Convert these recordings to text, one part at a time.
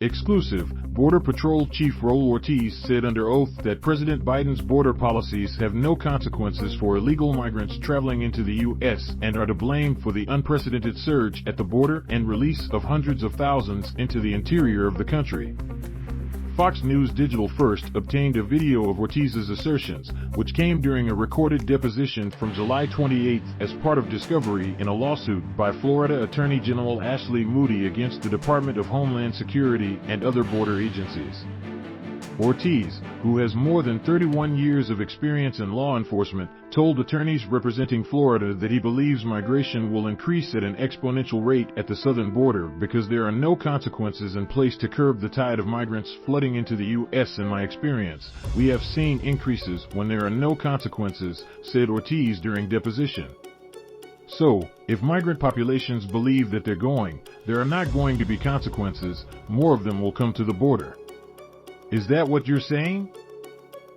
Exclusive, Border Patrol Chief Raul Ortiz said under oath that President Biden's border policies have no consequences for illegal migrants traveling into the U.S. and are to blame for the unprecedented surge at the border and release of hundreds of thousands into the interior of the country. Fox News Digital first obtained a video of Ortiz's assertions, which came during a recorded deposition from July 28 as part of discovery in a lawsuit by Florida Attorney General Ashley Moody against the Department of Homeland Security and other border agencies. Ortiz, who has more than 31 years of experience in law enforcement, told attorneys representing Florida that he believes migration will increase at an exponential rate at the southern border because there are no consequences in place to curb the tide of migrants flooding into the U.S. In my experience, we have seen increases when there are no consequences, said Ortiz during deposition. So, if migrant populations believe that there are not going to be consequences, more of them will come to the border. Is that what you're saying?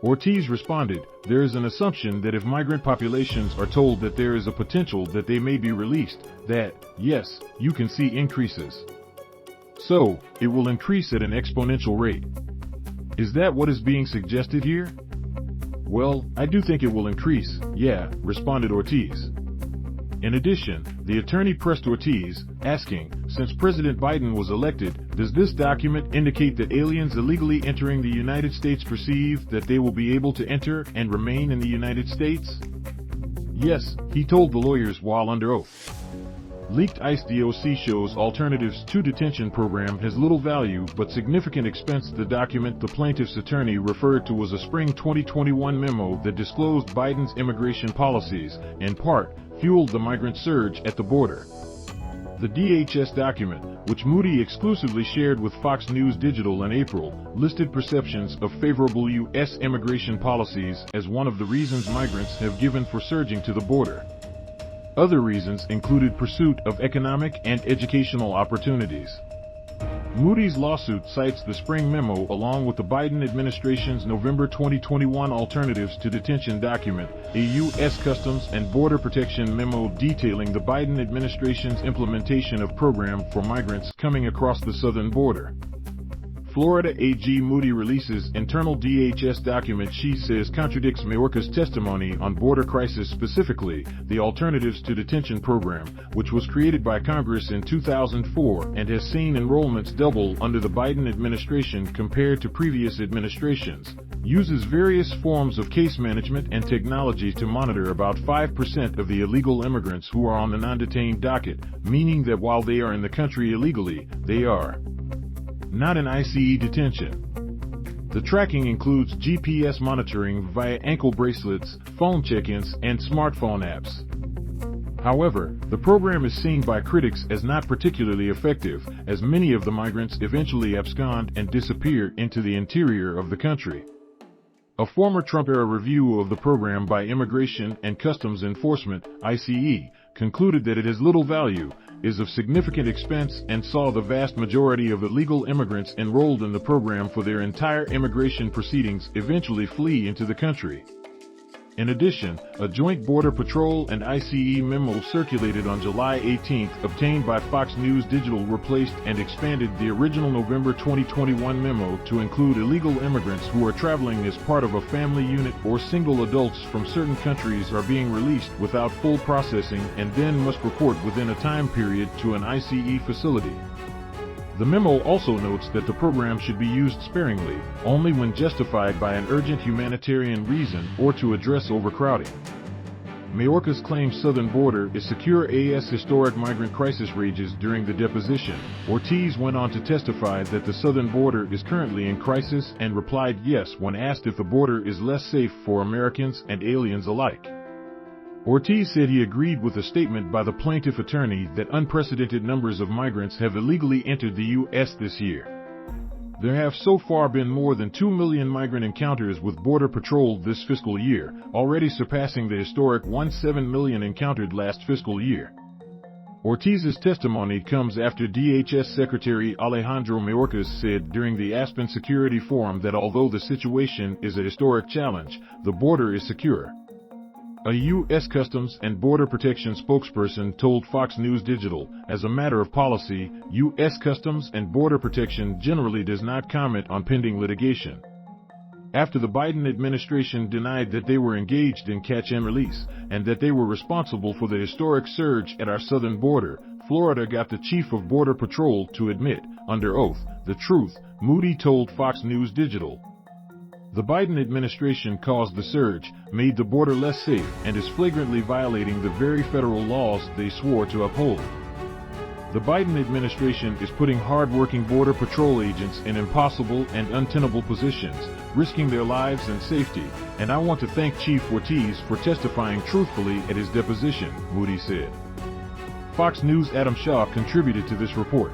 Ortiz responded, there is an assumption that if migrant populations are told that there is a potential that they may be released, that, yes, you can see increases. So, it will increase at an exponential rate. Is that what is being suggested here? Well, I do think it will increase, yeah, responded Ortiz. In addition, the attorney pressed Ortiz, asking, since President Biden was elected, does this document indicate that aliens illegally entering the United States perceive that they will be able to enter and remain in the United States? Yes, he told the lawyers while under oath. Leaked ICE DOC shows Alternatives to Detention program has little value but significant expense. The document the plaintiff's attorney referred to was a spring 2021 memo that disclosed Biden's immigration policies, in part, fueled the migrant surge at the border. The DHS document, which Moody exclusively shared with Fox News Digital in April, listed perceptions of favorable U.S. immigration policies as one of the reasons migrants have given for surging to the border. Other reasons included pursuit of economic and educational opportunities. Moody's lawsuit cites the spring memo along with the Biden administration's November 2021 Alternatives to Detention document, a U.S. Customs and Border Protection memo detailing the Biden administration's implementation of program for migrants coming across the southern border. Florida AG Moody releases internal DHS document she says contradicts MAYORKAS testimony on border crisis, specifically the Alternatives to Detention program, which was created by Congress in 2004 and has seen enrollments double under the Biden administration compared to previous administrations, uses various forms of case management and technology to monitor about 5% of the illegal immigrants who are on the non-detained docket, meaning that while they are in the country illegally, they are not in ICE detention. The tracking includes GPS monitoring via ankle bracelets, phone check-ins, and smartphone apps. However, the program is seen by critics as not particularly effective, as many of the migrants eventually abscond and disappear into the interior of the country. A former Trump-era review of the program by Immigration and Customs Enforcement, ICE, concluded that it has little value, is of significant expense, and saw the vast majority of illegal immigrants enrolled in the program for their entire immigration proceedings eventually flee into the country. In addition, a joint Border Patrol and ICE memo circulated on July 18, obtained by Fox News Digital, replaced and expanded the original November 2021 memo to include illegal immigrants who are traveling as part of a family unit or single adults from certain countries are being released without full processing and then must report within a time period to an ICE facility. The memo also notes that the program should be used sparingly, only when justified by an urgent humanitarian reason or to address overcrowding. MAYORKAS claims southern border is secure as historic migrant crisis rages. During the deposition, Ortiz went on to testify that the southern border is currently in crisis and replied yes when asked if the border is less safe for Americans and aliens alike. Ortiz said he agreed with a statement by the plaintiff attorney that unprecedented numbers of migrants have illegally entered the U.S. this year. There have so far been more than 2 million migrant encounters with Border Patrol this fiscal year, already surpassing the historic 1.7 million encountered last fiscal year. Ortiz's testimony comes after DHS Secretary Alejandro Mayorkas said during the Aspen Security Forum that although the situation is a historic challenge, the border is secure. A U.S. Customs and Border Protection spokesperson told Fox News Digital, as a matter of policy, U.S. Customs and Border Protection generally does not comment on pending litigation. After the Biden administration denied that they were engaged in catch and release, and that they were responsible for the historic surge at our southern border, Florida got the chief of Border Patrol to admit, under oath, the truth, Moody told Fox News Digital. The Biden administration caused the surge, made the border less safe, and is flagrantly violating the very federal laws they swore to uphold. The Biden administration is putting hard-working Border Patrol agents in impossible and untenable positions, risking their lives and safety, and I want to thank Chief Ortiz for testifying truthfully at his deposition, Moody said. Fox News' Adam Shaw contributed to this report.